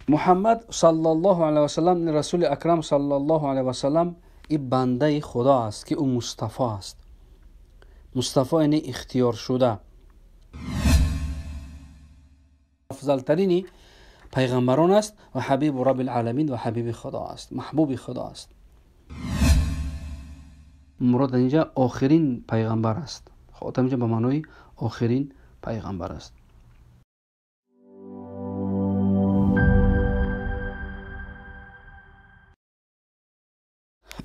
محمد صلی الله علیه و سلم، رسول اکرم صلی الله علیه و سلم، این بنده خدا است که او مصطفی است. مصطفی یعنی اختیار شده، افضل ترین پیغمبران است و حبیب رب العالمین و حبیب خدا است، محبوب خدا است. مراد اینجا آخرین پیغمبر است. خاتم اینجا به معنای آخرین پیغمبر است.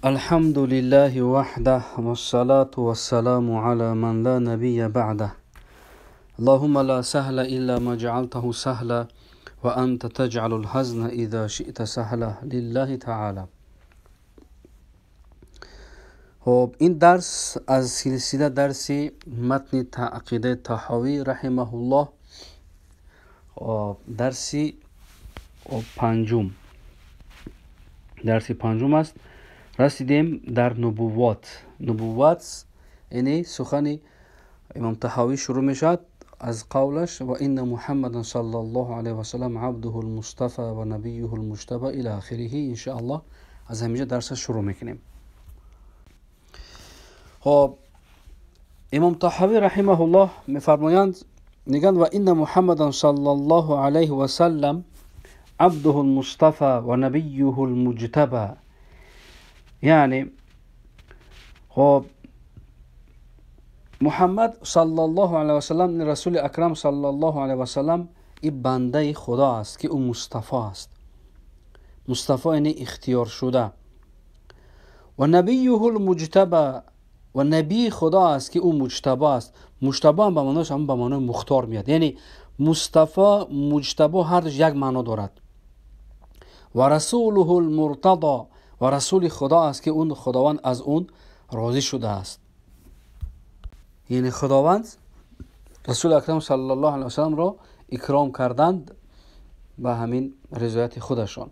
الحمد لله وحده والصلاة والسلام على من لا نبي بعده. اللهم لا سهل إلا ما جعلته سهلا وأنت تجعل الحزن إذا شئت سهلا. لله تعالى. خب این درس از سلسله درس متن عقیده طحاوی رحمه الله، درس پنجم است. رسیدیم در نبوات یعنی سخن امام طحاوی شروع میشد از قولش و این محمد صلی الله علیه و سلم عبده المصطفى و نبیه المجتبى الی آخره. ان شاء الله از همینجا درس شروع میکنیم. خب امام طحاوی رحمه الله میفرمایند، میگن و این محمد صلی الله علیه و سلم عبده المصطفى و نبیه المجتبى. یعنی خب محمد صلی الله علیه و سلم، رسول اکرم صلی الله علیه و سلم، این بنده خدا است که او مصطفی است. مصطفی یعنی اختیار شده. و نبیه المجتبى، و نبی خدا است که او مجتبی است. مجتبی هم به معناش هم به معنای مختار میاد. یعنی مصطفی، مجتبی هر دوش یک معنا دارد. و رسوله المرتضى، و رسول خدا است که اون خداوند از اون راضی شده است. یعنی خداوند رسول اکرم صلی الله علیه و سلم را اکرام کردند به همین رضایت خودشان.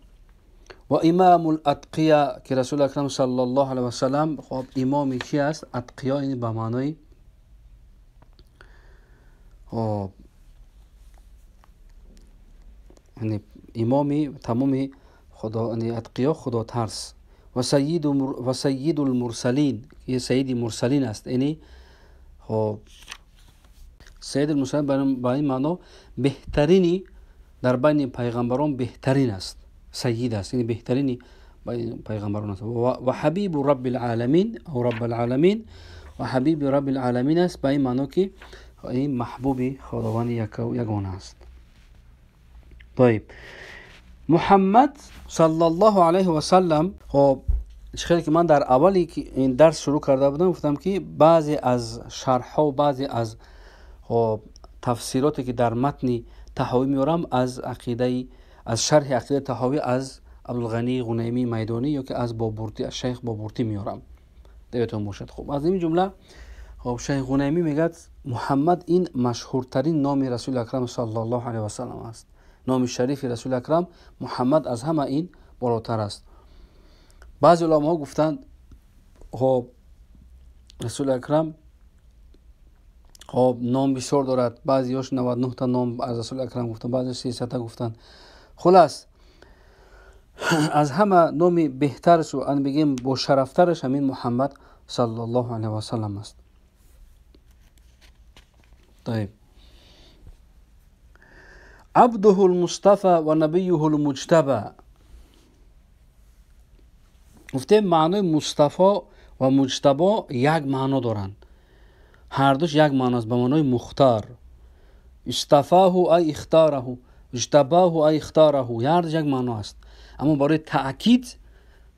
و امام الاتقیا، که رسول اکرم صلی الله علیه و سلم خب امامی کی است؟ اتقیا یعنی به معنای یعنی امامی تمامی خدا، یعنی اتقیا خدا ترس. و سید المرسلین، که سید مرسلین است. یعنی خب سید المرسلین به این معنا بهترینی در بین پیغمبران بهترین است، سید است، یعنی بهترینی پیغمبران است. و حبیب رب العالمین او رب العالمین، و حبیب رب العالمین است به این معنا که این محبوب خداوند یگانه است. طيب محمد صلی الله علیه و سلم، خب خیلی که من در اولی که این درس شروع کرده بودم گفتم که بعضی از شرح ها و بعضی از تفسیراتی که در متن طحاوی میارم از شرح عقیده طحاوی از عبدالغنی غنیمی میدانی یا که از بابورتی، از شیخ بابورتی میارم. دیتون باشد. خب از این جمله خب شیخ غنیمی میگه محمد این مشهورترین نام رسول اکرم صلی الله علیه و سلم است. نام شریف رسول اکرم محمد از همه این بالاتر است. بعضی علما گفتند خب رسول اکرم خب نام بسیار دارد، بعضیاش 99 تا نام از رسول اکرم گفتند، بعضی 300 تا گفتند. خلاص از همه نام بهترش و ان بگیم با شرفترش همین محمد صلی الله علیه و سلم است. طيب عبده المصطفى و نبیه المجتبى. گفتیم معنای مصطفی و مجتبی یک معنا دارند، هر دوش یک معنا است، به معنای مختار. اصطفاه ای اختاره، اجتباه ای اختاره، هر دوش یک معنا است. اما برای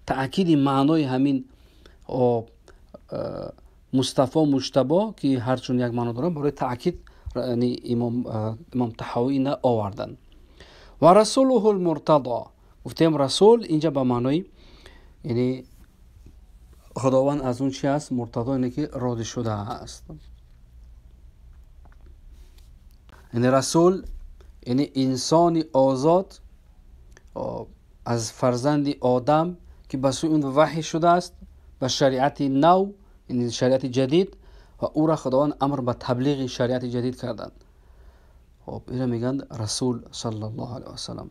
تأکید معنای همین مصطفی و مجتبی که هر چون یک معنا دارند، برای تأکید یعنی امام طحاوی نه آوردن. و رسوله المرتضى، گفتیم رسول اینجا به معنای یعنی خداوند از اون چی است؟ مرتضی، اینه که راضی شده است. یعنی رسول یعنی انسان آزاد از فرزند آدم که به سوی اون وحی شده است به شریعت نو، یعنی شریعت جدید، و او را خداوند امر به تبلیغ شریعت جدید کردند. خب اینا میگن رسول صلی الله علیه و سلم.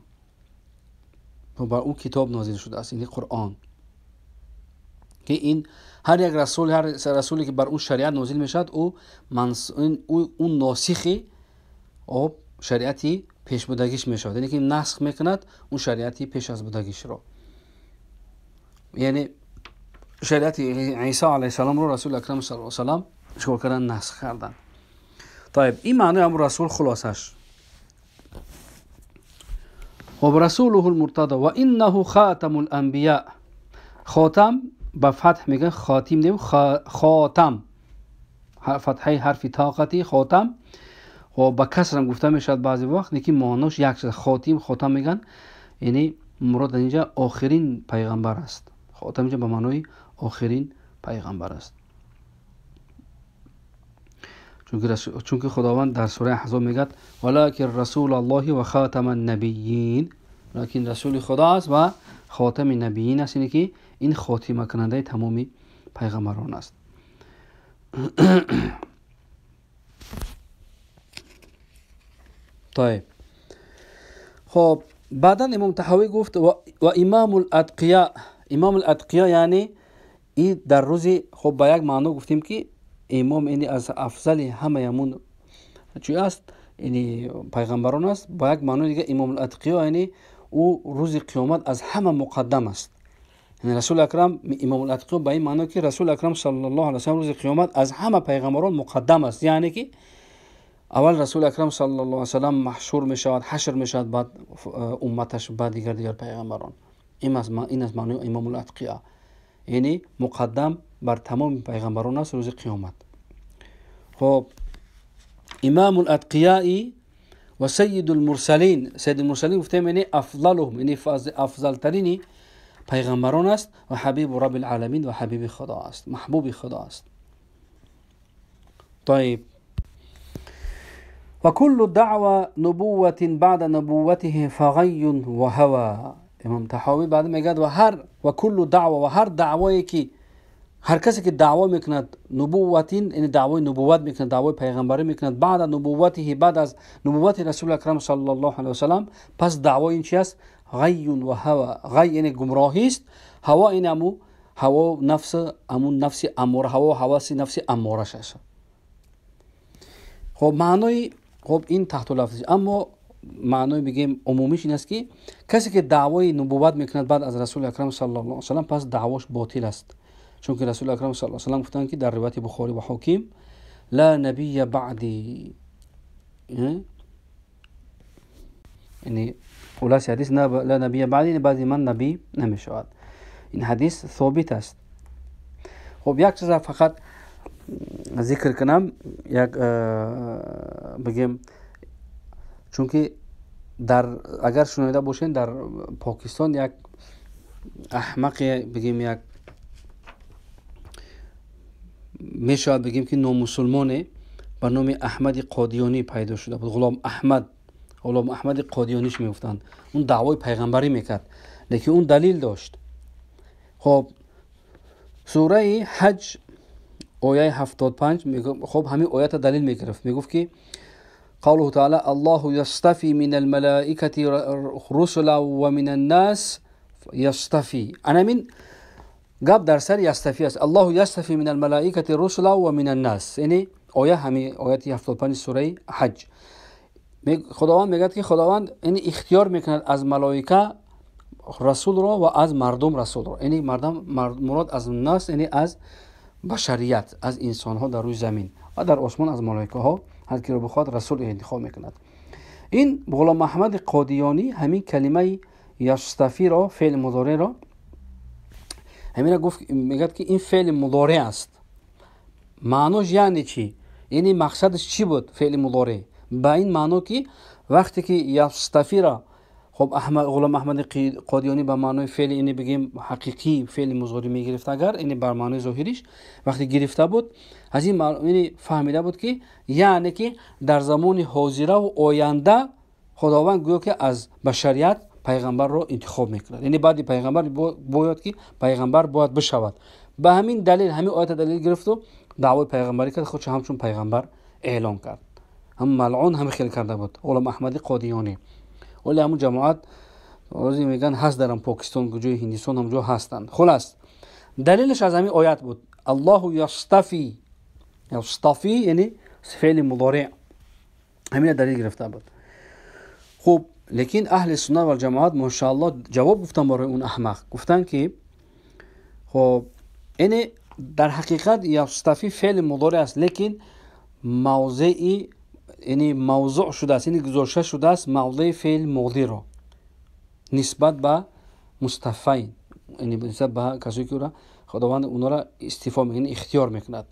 و بر او کتاب نازل شده است، یعنی قرآن. که این هر یک رسول، هر رسولی که بر اون شریعت نازل میشد، او اون ناسخی او شریعتی پیش بودگیش میشد، یعنی که نسخ میکند اون شریعتی پیش از بودگیش رو. یعنی شریعت عیسی علیه السلام رو رسول اکرم صلی الله علیه و سلم چیکار کردن؟ نسخ کردن. طيب این معنی هم رسول خلاصش. و رسوله المرتضى و انه خاتم الانبیاء. خاتم با فتح میگن، خاتم نیم، خاتم فتحه حرف طاقتی خاتم، و با کسر هم گفته میشد بعضی وقت، یکی معناش یک شد. خاتم خاتم میگن یعنی مراد اینجا آخرین پیغمبر است. خاتم اینجا به معنای آخرین پیغمبر است. چون که خداوند در سوره احزاب میگه ولکن رسول الله و خاتم النبیین، لیکن رسول خدا است و خاتم نبیین است، یعنی که این خاتمه کننده تمامی پیغمبران است. طيب خب بعدا امام طحاوی گفت و امام الاتقیاء. امام الاتقیاء یعنی این در روز، خب با یک معنی گفتیم که امام یعنی از افضل همه همون چی است، یعنی پیغمبران است. با یک معنی دیگه امام الاتقیاء یعنی او روز قیامت از همه مقدم است. یعنی رسول اکرم امام الاتقیاء با این معنی که رسول اکرم صلی الله علیه و سلم روز قیامت از همه پیغمبران مقدم است، یعنی که اول رسول اکرم صلی الله علیه و سلم محشور می شود، حشر می شود، بعد امتش، بعد دیگر پیغمبران. این از معنی امام الاتقیاء، یعنی مقدم بر تمام پیغمبران است روز قیامت. خب امام الاتقیاء و سید المرسلین. سید المرسلین گفتیم یعنی افضلهم، یعنی افضل ترین پیغمبران است، و حبیب رب العالمین، و حبیب خدا است، محبوب خدا است. طيب و کل دعوه نبوة بعد نبوته فغی و هوى. امام طحاوی بعد میگه و کل دعوه، و هر دعوایی که هر کسی که دعوا میکند نبوتین، یعنی دعوای نبوت میکند، دعوای پیغمبری میکند، بعد نبوته، بعد از نبوت رسول اکرم صلی الله علیه و سلم، پس دعوای این چی است؟ غی و هوى. غی یعنی گمراهی است، هوا این هوا نفس اماره، هواس نفس اماره است. خب معنای خب این تحت لفظ، اما معنای بگیم عمومیش این است که کسی که دعوای نبوت میکند بعد از رسول اکرم صلی الله علیه و سلم، پس دعواش باطل است. چون که رسول اکرم صلی الله علیه و سلم گفتند که در روایت بخاری و حاکم لا نبی بعدی، یعنی خلاصه حدیث لا نبی بعدی، یعنی بعد من نبی نمیشود. این حدیث ثابت است. خب یک چیز فقط ذکر کنم، یک بگیم، چون که اگر شنیده باشین در پاکستان یک احمق، بگیم یک میشود بگیم که نامسلمانه به نام احمد قادیانی پیدا شده بود. غلام احمد قادیانیش میگفتند. اون دعوای پیغمبری میکرد، لیکن اون دلیل داشت. خب سوره حج آیه 75 خب همین آیات دلیل میگرفت، میگفت که قوله تعالی الله یصطفی من الملائکه رسلا و من الناس یصطفی. انا من گپ در سر یصطفی است. الله یصطفی من الملائکه رسلا و من الناس، یعنی آیه همین آیه 75 سوره حج. خداوند میگه که خداوند یعنی اختیار میکند از ملائکه رسول را و از مردم رسول را، یعنی مراد از الناس یعنی از بشریت، از انسان ها در روی زمین، و در آسمان از ملائکه ها هر کی را بخواد رسول انتخاب میکند. این غلام احمد قادیانی همین کلمه یصطفی را، فعل مضارع را، همین گفت، میگه که این فعل مضارع است. معناش یعنی چی؟ یعنی مقصدش چی بود فعل مضارع؟ با این معنی که وقتی که یصطفی را، خب غلام احمد قادیانی به معنای فعل اینی بگیم حقیقی فعل مضارع میگرفت، اگر اینی بر معنای ظاهریش وقتی گرفته بود، از این معنی فهمیده بود که یعنی که در زمان حاضره و آینده خداوند گویا که از بشریت پیغمبر رو انتخاب میکند، یعنی بعد پیغمبر باید که پیغمبر باید بشود. به همین دلیل همین آیت دلیل گرفت و دعوای پیغمبری کرد، خودش همچون پیغمبر اعلام کرد. هم ملعون هم خیلی کرده بود غلام احمد قادیانی. ولی همون جماعت روزی میگن هست در پاکستان کجای هندستان هم جو هستند. خلاص دلیلش از همین آیات بود. الله یصطفی، یصطفی یعنی فعل مضارع، همین دلیل گرفته بود. خوب لیکن اهل سنت و جماعت ماشاءالله جواب گفتن برای اون احمق. گفتن که خب این در حقیقت یصطفی فعل مضارع است، لیکن موضعی یعنی موضوع شده است، یعنی گذاشته شده است موضع فعل ماضی را نسبت به مصطفین، یعنی نسبت به کسی که خداوند اونا را استفاده میکنه، اختیار میکند.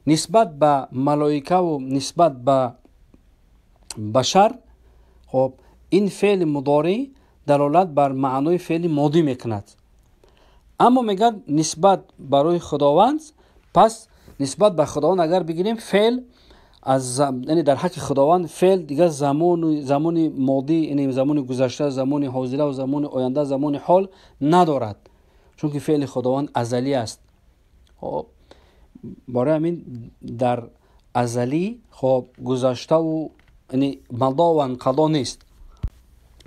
نسبت به ملائکه و نسبت به بشر خب این فعل مضارع دلالت بر معنای فعل ماضی میکند. اما میگن نسبت برای خداوند، پس نسبت به خداوند اگر بگیریم فعل از یعنی در حق خداوند فعل دیگه زمان ماضی یعنی زمان گذشته، زمان حاضر و زمان آینده، زمان حال ندارد، چون که فعل خداوند ازلی است. خب برای همین در ازلی خب گذشته و یعنی مضا و انقضا نیست.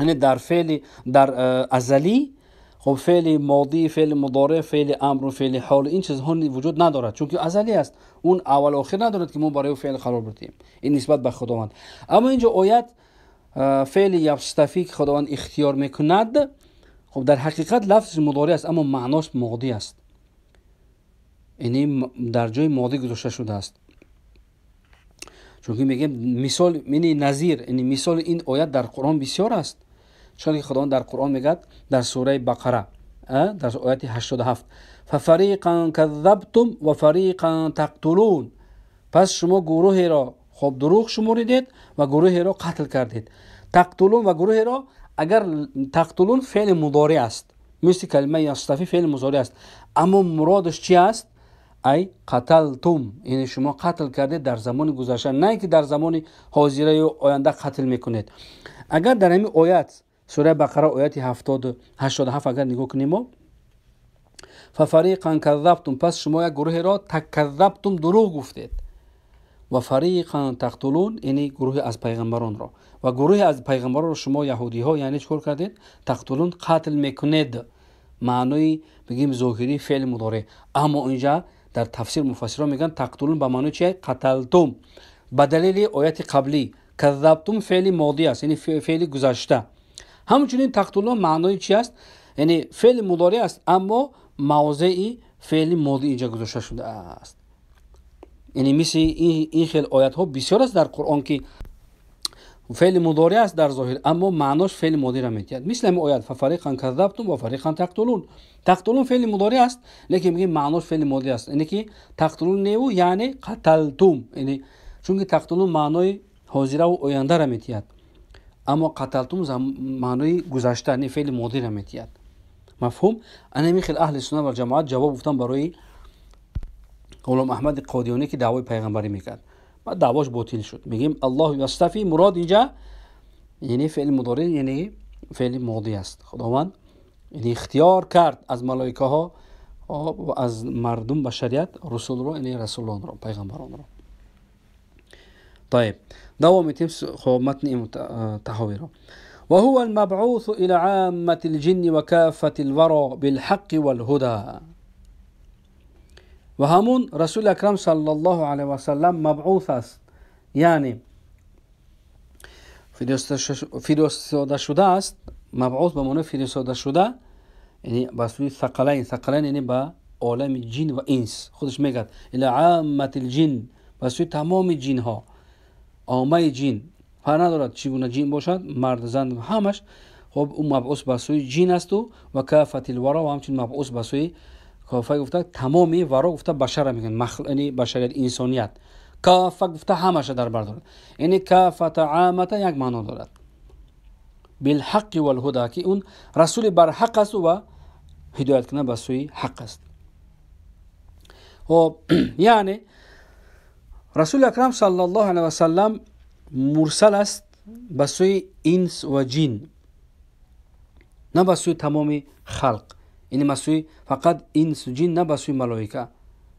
یعنی در فعل در ازلی خب فعل ماضی، فعل مضارع، فعل امر و فعل حال این چیزها وجود ندارد، چون که ازلی است. اون اول و آخر ندارد که ما برای فعل قرار بدیم. این نسبت به خداوند. اما اینجا آیت فعل یصطفی که خداوند اختیار میکند، خب در حقیقت لفظ مضارع است اما معناش ماضی است، یعنی در جای ماضی گذاشته شده است. چون که میگه مثال یعنی نظیر، یعنی مثال این آیت در قرآن بسیار است. چون خداوند در قرآن میگه در سوره بقره در آیت 87 ففریقا کذبتم و فریقا تقتلون، پس شما گروهی را خب دروغ شمردید و گروهی را قتل کردید. تقتلون و گروهی را، اگر تقتلون فعل مضارع است مثل کلمه یصطفی فعل مضارع است، اما مرادش چی است؟ ای قتلتم، یعنی شما قتل کردید در زمان گذشته، نه که در زمان حاضر و آینده قتل میکنید. اگر در همین آیت سوره بقره آیت 87 اگر نگاه کنیم، ففریقا کذبتم، پس شما یک گروه را تکذبتم دروغ گفتید، و فریقا تقتلون یعنی گروه از پیغمبران را، و گروه از پیغمبران را شما یهودی ها یعنی چکار کردید؟ تقتلون قتل میکنید. معنی بگیم ظاهری فعل مضارع، اما اینجا در تفسیر مفسران میگن تقتلون به معنی چیه؟ قتلتم، به دلیل آیت قبلی. کذبتم فعل ماضی است یعنی فعل گذشته. همچنین تقتلون معنی چی است؟ یعنی فعل مضارع است اما موضعی فعل ماضی اینجا گذاشته شده است. یعنی مثل این خیلی آیات ها بسیار است در قرآن که فعل مضارع است در ظاهر اما معناش فعل ماضی را میتید. مثل این آیات ففریقا کذبتم و فریقا تقتلون، تقتلون فعل مضارع است لیکن میگه معناش فعل ماضی است، یعنی که تقتلون نیو یعنی قتلتم، یعنی چون که تقتلون معنای حاضر و آینده را میتید، اما قتلتم معنای گذشته یعنی فعل ماضی را میتید. مفهوم؟ انا میخل اهل سنت و جماعت جواب گفتن برای غلام احمد قادیانی که دعوای پیغمبری میکرد، بعد دعواش باطل شد. میگیم الله یصطفی، مراد اینجا یعنی فعل مضارع یعنی فعل ماضی است. خداوند یعنی اختیار کرد از ملائکه ها و از مردم بشریت رسول رو، یعنی رسولان رو، پیغمبران رو. طيب دوام میتیم خب متن این تحاوی رو. وهو المبعوث إلى عامة الجن وكافة الورى بالحق والهدى. و همون رسول اکرم صلی الله علیه و سلم مبعوث است، یعنی فرستاده شده است. مبعوث به معنی فرستاده شده، یعنی به سوی ثقلین یعنی به عالم جن و انس. خودش میگه الى عامة الجن، به سوی تمام جن ها، عامه جن، فرق ندارد چگونه جن باشد، مرد زن همش. خب اون مبعوث به سوی جن است و کافة الورى، و همچنین مبعوث به سوی کافه گفته تمامی، ورا گفته بشر میگن یعنی بشریت انسانیت. کافه گفته همشه در بر دارد، یعنی کافه عامه یک معنا دارد. بالحق والهدى که اون رسول بر حق است و هدایت کنه به سوی حق است. و یعنی رسول اکرم صلی الله علیه و سلم مرسل است به سوی انس و جن، نه به سوی تمام خلق، یعنی مسوی فقط انس و جن، نه به سوی ملائکه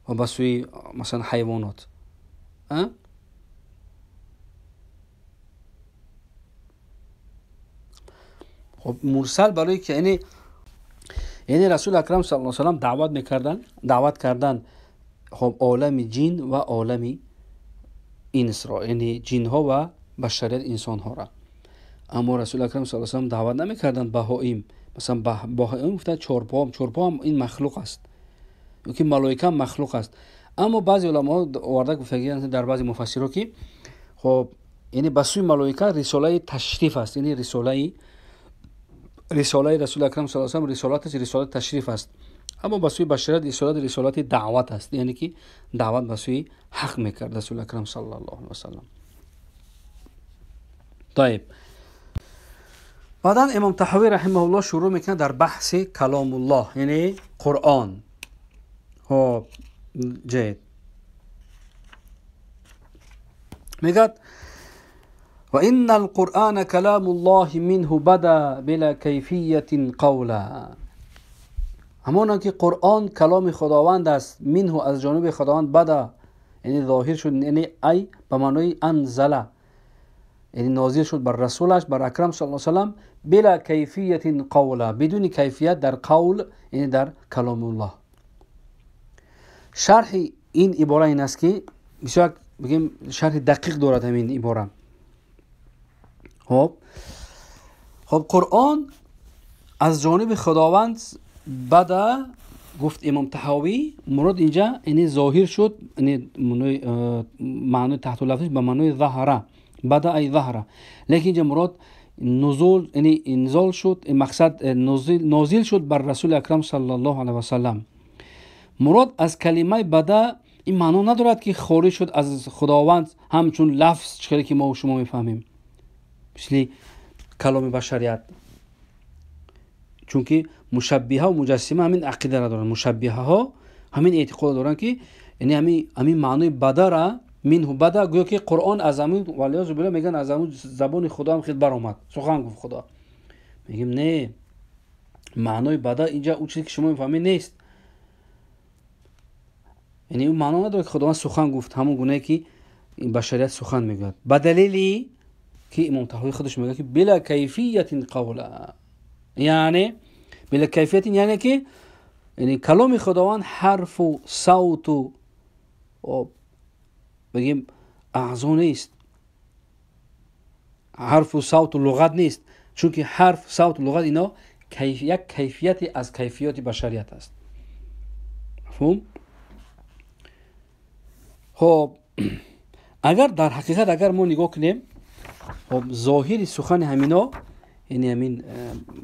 و به سوی مثلا حیوانات. خب مرسل برای که یعنی رسول اکرم صلی الله علیه و سلم دعوت کردن خب عالم جن و عالم انس را، یعنی جن ها و بشریت انسان ها را. اما رسول اکرم صلی الله علیه و سلم دعوت نمیکردن بهائیم. مثلا بهائیم گفتن چهارپا هم این مخلوق است، که ملائکه مخلوق است. اما بعضی علما آورده گفتگی در بعضی مفسرها که خب یعنی بسوی ملائکه رساله تشریف است، یعنی رساله رسول اکرم صلی الله علیه و سلم رسالت تشریف است. اما بسوی بشریت رسالت دعوت است، یعنی که دعوت بسوی حق میکرد رسول اکرم صلی الله علیه و سلم. طيب، بعدا امام طحاوی رحمه الله شروع میکنه در بحث کلام الله، یعنی قرآن. خب جید میگه و ان القرآن کلام الله منه بدا بلا کیفیت قولا. همانا که قرآن کلام خداوند است، منه از جانب خداوند، بدا یعنی ظاهر شد، یعنی ای به معنای انزله، یعنی نازل شد بر رسولش بر اکرم صلی الله علیه و سلم، بلا کیفیت قولا، بدون کیفیت در قول، یعنی در کلام الله. شرح این عباره این است که بسیار بگیم شرح دقیق دارد همین عباره. خب قرآن از جانب خداوند بدا گفت امام طحاوی، مراد اینجا یعنی ظاهر شد، یعنی معنی تحت لفظش به معنی ظهره، بدا ای ظهره، لیکن اینجا مراد نزول، یعنی انزال شد، مقصد نازل شد بر رسول اکرم صلی الله علیه و سلم. مراد از کلمه بدا این معنی ندارد که خارج شد از خداوند همچون لفظ چیزی که ما و شما میفهمیم مثل کلام بشریت. چون که مشبهه و مجسمه همین عقیده را دارن، مشبهه ها همین اعتقاد دارن که یعنی همین معنی بدا را منه بدا، گویا که قرآن از همون ولیعوذ بالله میگن از همون زبان خدا هم خیلی برآمد، سخن گفت خدا. میگیم نه، معنی بدا اینجا اون چیزی که شما میفهمید نیست، یعنی اون معنی نداره که خداوند سخن گفت همون گونه که این بشریت سخن میگه، به دلیلی که امام طحاوی خودش میگه که بلا کیفیت قولا، یعنی بلا کیفیت یعنی که یعنی کلام خداوند حرف و صوت و بگیم اعضا نیست، حرف و صوت و لغت نیست، چون که حرف، صوت و لغت اینا یک کیفیت از کیفیات بشریت است. مفهوم؟ خب اگر در حقیقت اگر ما نگاه کنیم، خب ظاهری سخن همینا یعنی همین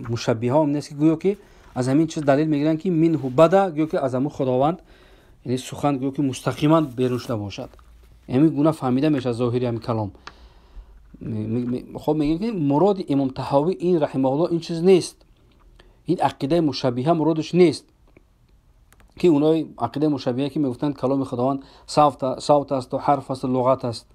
مشبهه هم نیست که گویا که از همین چیز دلیل میگیرن که منه بدا، گویا که از همون خداوند یعنی سخن گویا که مستقیما بیرون شده باشد، همین گونه فهمیده میشه ظاهری همین کلام. خب میگن که مراد امام طحاوی این رحمه الله این چیز نیست، این عقیده مشبهه مرادش نیست که اونای عقیده مشبهه که میگفتن کلام خداوند صوت است و حرف است و لغت است.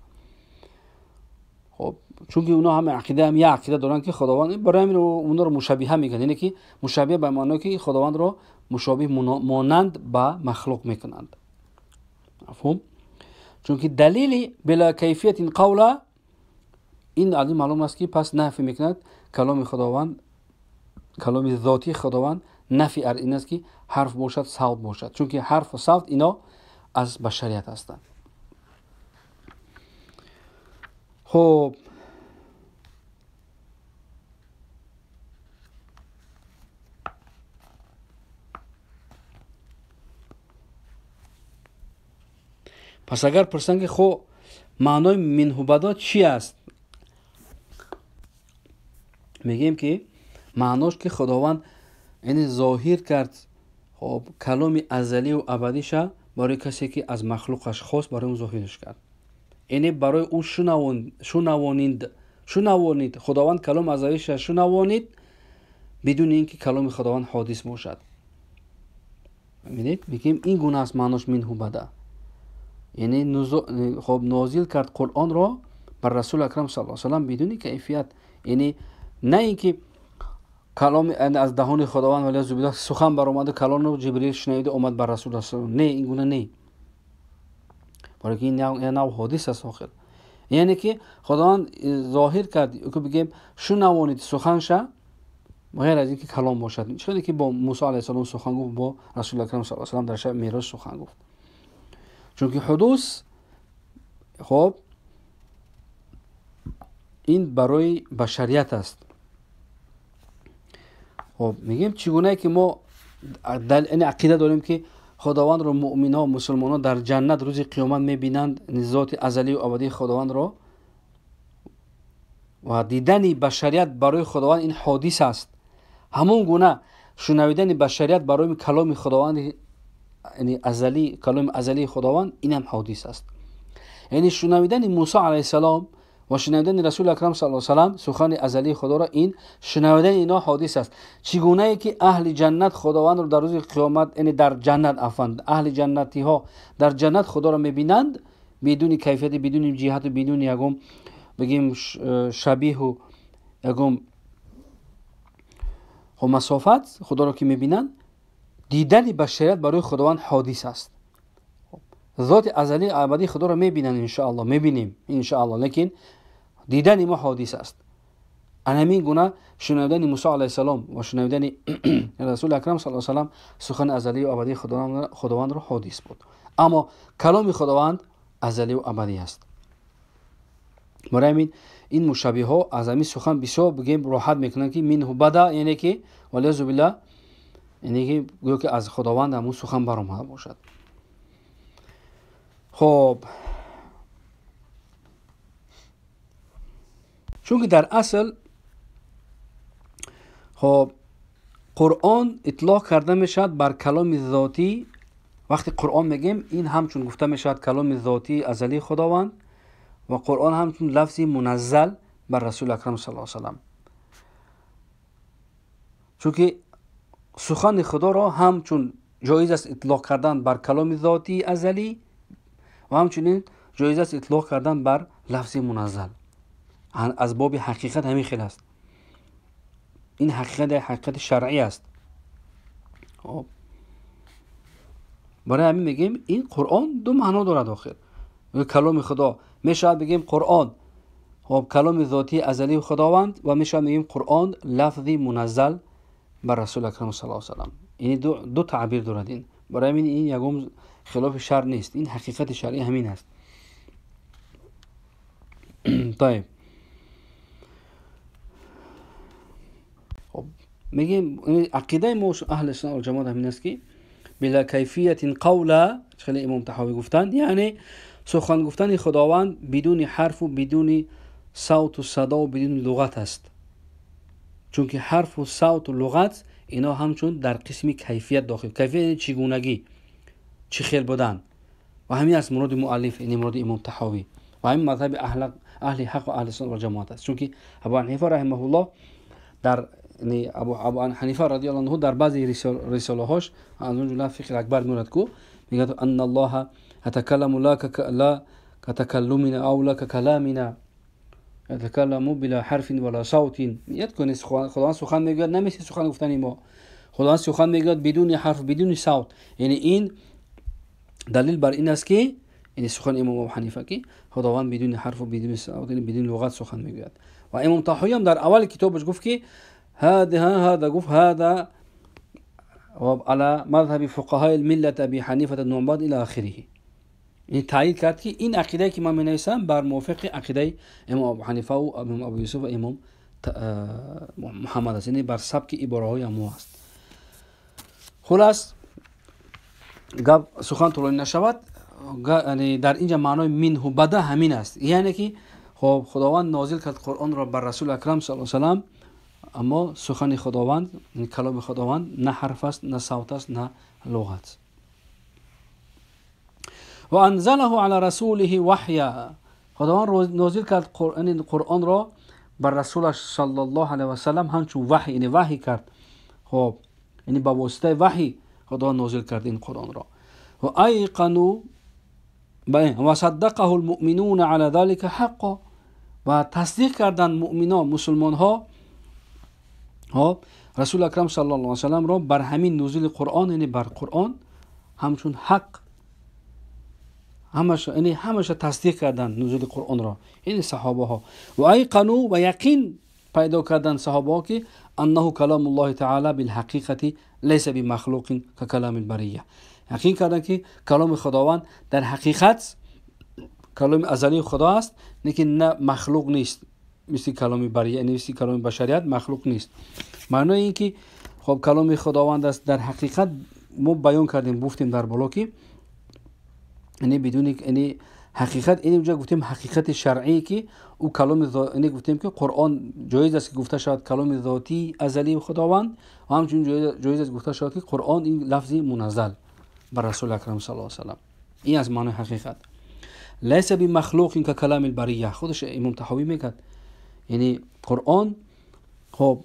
خب چون که اونا هم عقیده هم یه عقیده دارن که خداوند، برای همین اونا رو مشبهه میگن، یعنی که مشبهه به معنی که خداوند رو مشابه مانند به مخلوق میکنند. مفهوم؟ چون که دلیل بلا کیفیت این قوله این علی معلوم است که پس نفی میکند کلام خداوند، کلام ذاتی خداوند نفی این است که حرف باشد صوت باشد، چون که حرف و صوت اینا از بشریت هستند. خب پس اگر پرسن که خب معنای منه بدا چی است، میگیم که معناش که خداوند یعنی ظاهر کرد خب کلام ازلی و ابدیش برای کسی که از مخلوقش خواست برای اون ظاهرش کرد، یعنی برای اون شنوانید خداوند کلام ازلیش شنوانید بدون اینکه کلام خداوند حادث باشد. میبینید میگیم این گونه است معناش منه بدا، یعنی خب نازل کرد قرآن را بر رسول اکرم صلی الله علیه و سلم بدون کیفیت، یعنی نه اینکه کلام از دهان خداوند ولی از بالله سخن برآمد کلام رو جبرئیل شنید اومد بر رسول الله صلی الله علیه و سلم، نه این گونه نه، برای که این نوع حادث است آخر. یعنی که خداوند ظاهر کرد که بگیم شنوانید سخنش غیر از اینکه کلام باشد. چون که با موسی علیه السلام سخن گفت، با رسول اکرم صلی الله علیه و آله در شب معراج سخن گفت. چون که حدوث خب این برای بشریت است. خب میگیم چگونه که ما این عقیده داریم که خداوند رو مؤمنان و مسلمانان در جنت روز قیامت میبینند، ذات ازلی و ابدی خداوند رو، و دیدن بشریت برای خداوند این حادث است. همون گونه شنویدن بشریت برای کلام خداوند، یعنی ازلی، کلام ازلی خداوند، این هم حادث است. یعنی شنویدن موسی علیه السلام و شنویدن رسول اکرم صلی الله علیه و سلم سخن ازلی خدا را، این شنویدن اینا حادث است. چگونه ای که اهل جنت خداوند را در روز قیامت، یعنی در جنت، اهل جنتی ها در جنت خدا را میبینند بدون کیفیت، بدون جهت و بدون یگم بگیم شبیه و یگم و مسافت خدا را که میبینند، دیدن بشریت برای خداوند حادث است. ذات ازلی ابدی خدا را میبینن ان شاء الله، میبینیم ان شاء الله، لیکن دیدن ما حادث است. همین گونه شنیدن موسی علیه السلام و شنیدن رسول اکرم صلی الله علیه و سلم سخن ازلی و ابدی خداوند را حادث بود. اما کلام خداوند ازلی و ابدی است. برای این مشابه ها از همین سخن بسیار بگیم راحت میکنن که منه بدا، یعنی که ولیعوذ بالله، یعنی که گویا که از خداوند همون سخن برآمده باشد. خب چون که در اصل خب قرآن اطلاق کرده میشد بر کلام ذاتی. وقتی قرآن میگیم این همچون گفته میشد کلام ذاتی ازلی خداوند، و قرآن همچون لفظی منزل بر رسول اکرم صلی الله علیه و سلم. چون که سخن خدا را همچون جایز است اطلاق کردن بر کلام ذاتی ازلی، و همچنین جایز است اطلاق کردن بر لفظ منزل. از باب حقیقت همین خیلی است. این حقیقت شرعی است. خب برای همین میگیم این قرآن دو معنا دارد آخر. کلام خدا میشود بگیم قرآن خب کلام ذاتی ازلی خداوند، و میشود بگیم قرآن لفظی منزل بر رسول اکرم صلی الله علیه و سلم. این دو تعبیر دارد. این برای همین این یگم خلاف شرع نیست، این حقیقت شرعی همین است. طيب خب میگیم عقیده ما اهل سنت و جماعت همین است که بلا کیفیت قولا، خیلی امام طحاوی گفتند، یعنی سخن گفتن خداوند بدون حرف و بدون صوت و صدا و بدون لغت است. چون که حرف و صوت و لغت اینا همچون در قسم کیفیت داخل. کیفیت چگونگی، چه خیل بودن، و همین است مراد مؤلف، این مراد امام طحاوی و همین مذهب اهل حق و اهل سنت و جماعت است. چون که ابو حنیفه رحمه الله در ابو حنیفه رضی الله عنه در بعضی رساله هاش از اون جمله فقه اکبر میاد که میگه ان الله يتكلم لا كتكلمنا او لا ككلامنا يتكلم بلا حرف ولا صوت. یاد کنید خداوند سخن میگه نمیشه سخن گفتن ما. خداوند سخن میگه بدون حرف بدون صوت. یعنی این دلیل بر این است که این سخن امام ابو حنیفه که خداوند بدون حرف و بدون صوت، یعنی بدون لغت سخن میگوید. و امام طحاوی هم در اول کتابش گفت که هذا گفت هذا على مذهب فقهاء الملة ابي حنیفه النعمان الى اخره. این تایید کرد که این عقیده که من می‌نویسم بر موافق عقیده امام ابو حنیفه و امام ابو یوسف و امام محمد است، یعنی بر سبک عباره‌های ما است. خلاص گپ سخن طولانی نشود، یعنی در اینجا معنای منه بدا همین است، یعنی که خب خداوند نازل کرد قرآن را بر رسول اکرم صلی الله علیه و سلم، اما سخن خداوند، یعنی کلام خداوند نه حرف است، نه صوت است، نه لغت. و انزله علی رسوله وحیا، خداوند نازل کرد قرآن را بر رسولش صلی الله علیه و سلم همچون وحی، یعنی وحی کرد. خب یعنی با واسطه وحی خداوند نازل کرد این قرآن را. و ایقنوا و صدقه المؤمنون علی ذلك حقا، و تصدیق کردند مؤمنان، مسلمان ها رسول اکرم صلی الله علیه و سلم را بر همین نزول قرآن، یعنی بر قرآن همچون حق، همش تصدیق کردند نزول قرآن را، این صحابه ها. و ایقنوا و یقین پیدا کردن صحابه که انه کلام الله تعالی بالحقیقت لیس بمخلوق ککلام البریه، یقین کردن که کلام خداوند در حقیقت کلام ازلی خدا است، لیکن نه مخلوق نیست، مثل کلام بریه، مثل کلام بشریت مخلوق نیست. معنی این که خب کلام خداوند است در حقیقت ما بیان کردیم، گفتیم در بالا که یعنی بدون یعنی حقیقت، این اونجا گفتیم حقیقت شرعی که او کلام یعنی گفتیم که قرآن جایز است که گفته شود کلام ذاتی ازلی خداوند، و همچنین جایز است گفته شود که قرآن این لفظی منزل بر رسول اکرم صلی الله علیه و سلم. این از معنی حقیقت. لیس بمخلوق که کلام البریه، خودش امام طحاوی میگه یعنی قرآن خب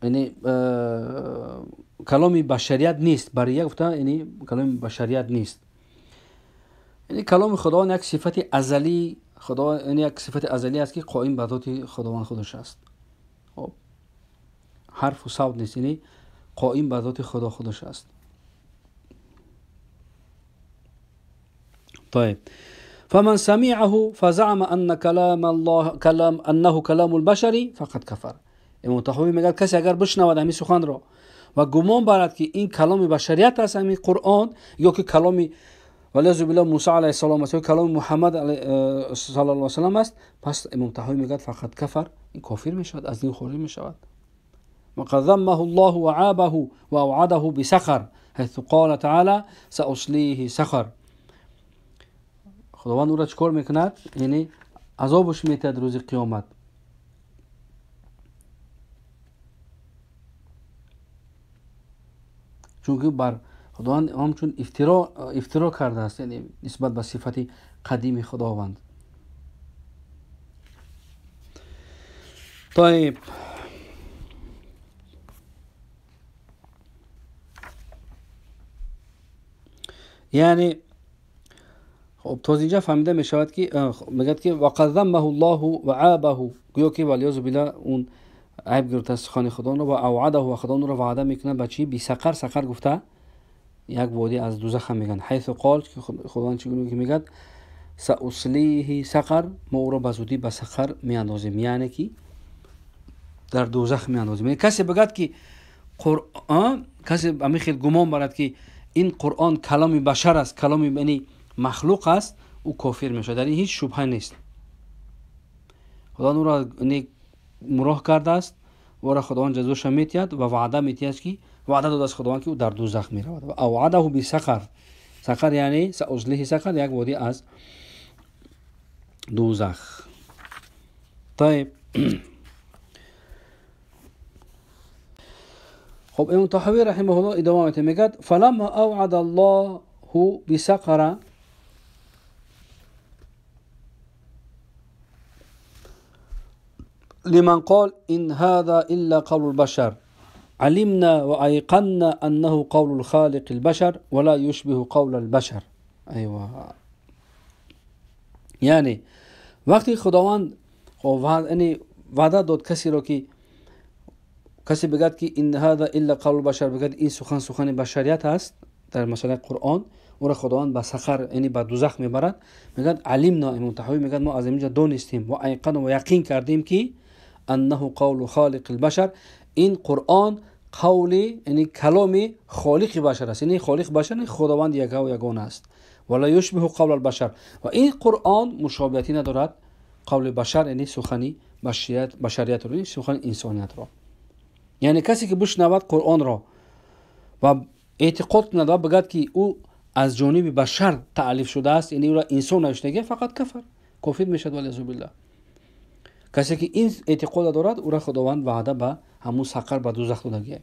یعنی کلام بشریت نیست، بریه گفته یعنی کلام بشریت نیست، یعنی کلام خداوند یک صفت ازلی خدا، یعنی یک صفت ازلی است که قائم به ذات خداوند خودش است. خب حرف و صوت نیست، یعنی قائم به ذات خدا خودش است. طيب فمن سمعه فزعم ان كلام الله انه كلام البشر فقد كفر. امام طحاوی میگه کسی اگر بشنود همین سخن را و گمان برد که این کلام بشریت است، همین قرآن، یا که کلام ولیعوذ بالله موسی علیه السلام است، یا کلام محمد صلی الله علیه و سلم است، پس امام طحاوی میگه فقط کفر، این کافر میشود، از دین خارج میشود. وقد ذمه الله وعابه واوعده بسقر حيث قال تعالى ساصليه سقر. خداوند او را چکار میکند؟ یعنی عذابش میتد روز قیامت. چون که بر خداوند همچون افترا کرده است، یعنی نسبت به صفت قدیم خداوند. طيب یعنی خب تا اینجا فهمیده می شود که میگه که وقد ذمه الله وعابه، گویا که ولیعوذ بالله اون عیب گرفته از سخن خدا و اوعده و خدا اون رو وعده میکنه به چی؟ بی سقر. سقر گفته یک وادی از دوزخ میگن. حیث قال که خداوند چگونه که میگه ساصلیه سقر، ما او را به زودی به سقر میاندازیم، یعنی که در دوزخ میاندازیم. یعنی کسی بگد که قرآن، کسی همین خیلی گمان برد که این قرآن کلام بشر است، کلام یعنی مخلوق است، او کافر میشه، در این هیچ شبهه نیست. خدا او را مراه کرده است و را خداوند جزاش میتید و وعده میتید که وعده داده است خداوند که او در دوزخ میرود و اوعده بسقر. سقر یعنی ساصلیه سقر، یک وادی از دوزخ. طيب خب امام طحاوی رحمه الله ادامه میگه فلما اوعد الله بسقر لمن قال إن هذا إلا قول البشر علمنا وأيقنا أنه قول الخالق البشر ولا يشبه قول البشر. أيوة، یعنی وقتی خداوند وعده داد کسی را که کسی بگد که این هذا الا قول البشر، بگد این سخن بشریت است در مسئله قرآن، او را خداوند به سقر یعنی به دوزخ میبرد. میگد علمنا، امام طحاوی میگد ما از اینجا دانستیم و ایقن و یقین کردیم که انه قول خالق البشر، این قرآن قول یعنی کلام خالق بشر است، یعنی خالق بشر خداوند یگا و یگانه است. ولا یشبه قول البشر، و این قرآن مشابهتی ندارد قول بشر، یعنی سخن بشریت رو، سخن انسانیت را. یعنی کسی که بشنود قرآن را و اعتقاد کند و بگد که او از جانب بشر تألیف شده است، یعنی او را انسان نوشته، فقط کافر میشد ولیعوذ بالله. کسی که این اعتقاد دارد او را خداوند وعده به همون سقر به دوزخ داده.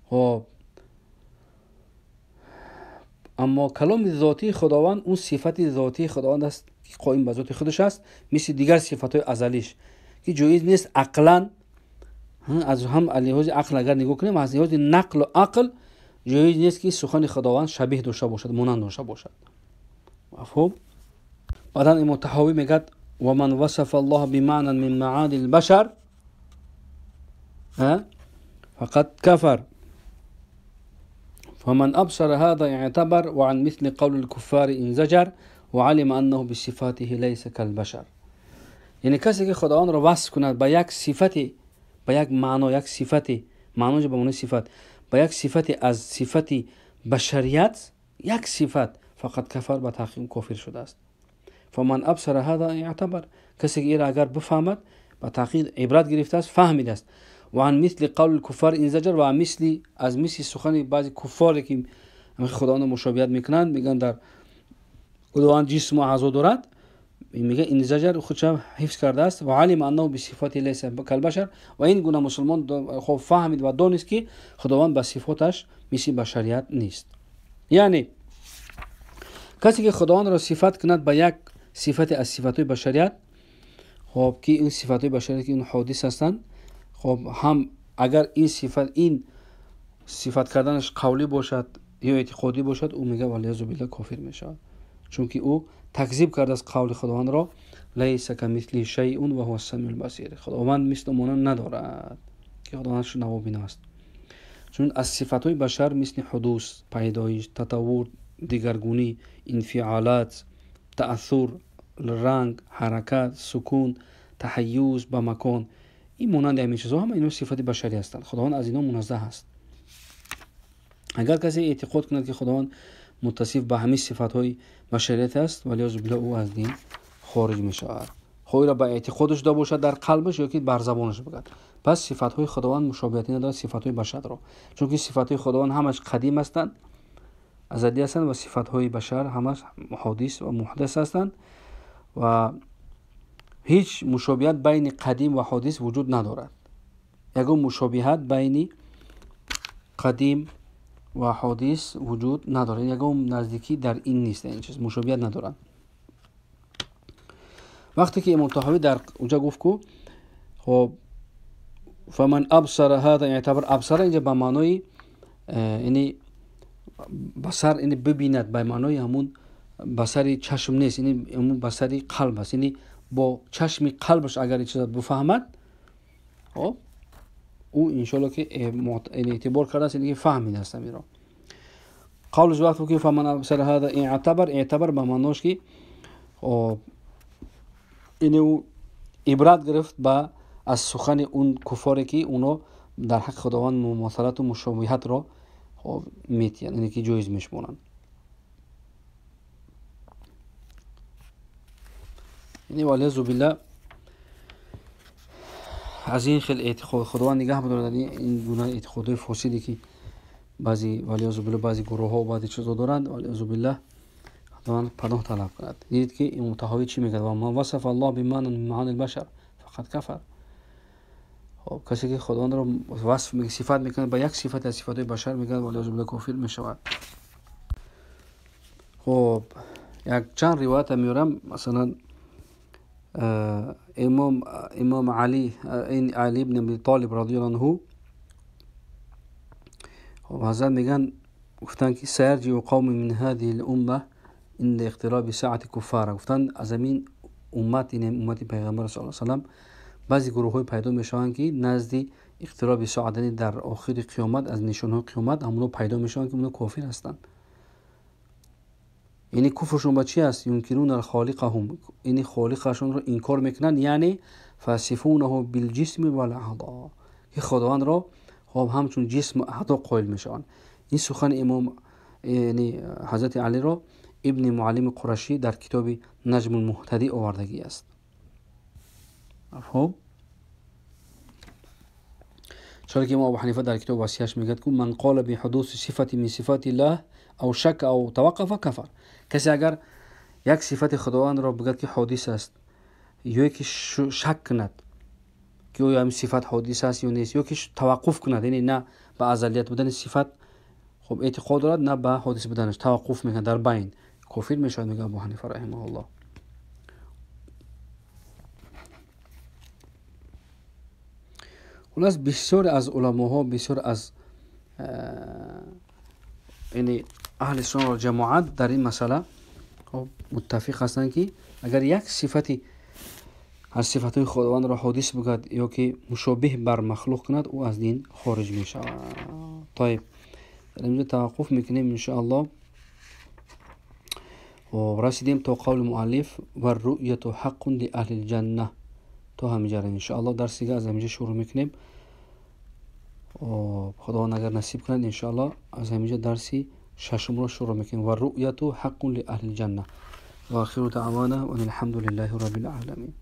خب اما کلام ذاتی خداوند اون صفت ذاتی خداوند است که قائم به ذات خودش است، مثل دیگر صفات ازلیش که جایز نیست عقلا، از هم لحاظ عقل اگر نگاه کنیم، از لحاظ نقل و عقل جایز نیست که سخن خداوند شبیه داشته باشد، مانند داشته باشد. مفهوم؟ بعدن امام طحاوی میگه و من وصف الله بمعنى من معاني البشر فقد كفر فمن ابصر هذا اعتبر وعن مثل قول الكفار انزجر و علم انه بصفاته لیس کالبشر. یعنی کسی که خداوند را وصف کند با یک صفت، با یک معنا، یک صفت، معناش به معنی صفت، با یک صفت از صفت بشریت، یک صفت، فقط کفر، به تحقیق کافر شده است. فمن ابصر هذا اعتبر، کسی که این را اگر بفهمد به تحقیق عبرت گرفته است، فهمیده است. و عن مثل قول الكفار انزجر، و از مثل سخن بعضی کفار که خداوند مشابهت میکنند، میگن در خداوند جسم و اعضا دارد، میگه این زجر خودش حفظ کرده است. و علم انه بصفات لیس کالبشر، و این گونه مسلمان خوب فهمید و دانست که خداوند به صفاتش مثل بشریت نیست. یعنی کسی که خداوند را صفت کند به یک صفت از صفاتهای بشریت، خب که این صفاتهای بشریت که این حادث هستند، خب هم اگر این صفت کردنش قولی باشد یا اعتقادی باشد، او میگه والیعاذ بالله کافر میشود، چون که او تکذیب کرده است قول خداوند را. لیس کمثله شیء و هو السمیع البصیر، خداوند مثل مانند ندارد که خداوند نوابین است. چون از صفاتهای بشر مثل حدوث، پیدایش، تطور، دیگرگونی، انفعالات، تأثیر، رنگ، حرکت، سکون، تحیز به مکان، این مانند همین چیزها همه اینا صفات بشری هستند. خداوند از اینا منزه است. اگر کسی اعتقاد کند که خداوند متصف به همه صفاتهای بشریت است، ولی از بالله او از دین خارج می شود. خود را به اعتقادش داشته باشد در قلبش یا که بر زبانش بگوید. پس صفاتهای خداوند مشابهتی ندارد صفاتهای بشر را، چون که صفاتهای خداوند همش قدیم هستند، ازلی هستند، و صفاتهای بشر همش حادث و محدث هستند و هیچ مشابهت بین قدیم و حادث وجود ندارد. یگان مشابهت بین قدیم و حادث وجود نداره، یگان نزدیکی در این نیست، این چیز مشابهت ندارن. وقتی که امام طحاوی در اونجا گفت که خب فمن ابصر هذا اعتبر، ابصر اینجا به معنای یعنی بصر، یعنی ببیند، به معنای همون بصری چشم نیست، یعنی همون بصری قلب است، یعنی با چشم قلبش اگر این چیز بفهمد، خب او انشالله که اعتبار کرده است، یعنی که فهمیده است میرا. قولش وقتی که فمن ابصر هذا اعتبر به معناش که این او عبرت گرفت با از سخن اون کفاری که اونا در حق خداوند مماثلت و مشابهت را میتین، یعنی که جایز میشمونن. یعنی والیعاذ بالله از این خیلی اعتقاد خداوند نگه بدارد، این گونه اعتقادهای فاسدی که بعضی والیعاذ بالله بعضی گروه ها و بعضی چیزا دارند، والیعاذ بالله خداوند پناه طلب کند. دیدید که این متحاوی چی میگه؟ و ما وصف الله بمعنى من معانی البشر فقط کفر. خب کسی که خداوند را وصف میگه، صفت میکنه با یک صفت از صفات بشر، میگه والیعاذ بالله کافر میشود. خب یک چند روایت میارم، مثلا امام علی ابن ابی طالب رضی الله عنه، خب حضرت میگن گفتن که سیرجع قوم من هذه الامه عند اقتراب ساعه کفار، گفتن از این امت، این امت پیغمبر صلی الله علیه و سلم، بعضی گروه های پیدا میشوند که نزد اقتراب ساعه، در آخر قیامت، از نشانه های قیامت همونو پیدا میشوند که اونها کافر هستند. یعنی کفرشون با چی است؟ یونکرون خالقهم، یعنی خالقشون رو انکار میکنن، یعنی فاسفونه بالجسم والاعضاء، که خداوند را خب همچون جسم و اعضا قائل میشن. این سخن امام یعنی حضرت علی را ابن معلم قرشی در کتاب نجم المهتدی آوردگی است. خب چرا که امام ابو حنیفه در کتاب وصیه‌اش میگه که من قال بحدوث صفت من صفات الله او شک او توقف کفر. کسی اگر یک صفت خداوند را بگد که حادث است، یا که شک کند که او همین صفت حادث است یا نیست، یا که توقف کند، یعنی نه به ازلیت بودن صفت خب اعتقاد دارد، نه به حادث بودنش توقف میکنه، در بین کافر میشود، میگه ابو حنیفه رحمه الله. خلاص بسیار از علماها، بسیار از یعنی اهل سنت و جماعت در این مسئله خب متفق هستند که اگر یک صفتی از صفاتهای خداوند را حادث بگوید یا که مشابه بر مخلوق کند، او از دین خارج می شود. طيب در اینجا توقف میکنیم ان شاء الله. و رسیدیم تا قول مؤلف و رؤیت حق لأهل الجنه. تا همینجا ان شاء الله درس دیگه از همینجا شروع میکنیم. خدا اگر نصیب کنه ان شاء الله از همینجا درسی ششم رو شروع میکنیم. و رؤیت حق لأهل الجنه. و آخر دعوانا و الحمد لله رب العالمین.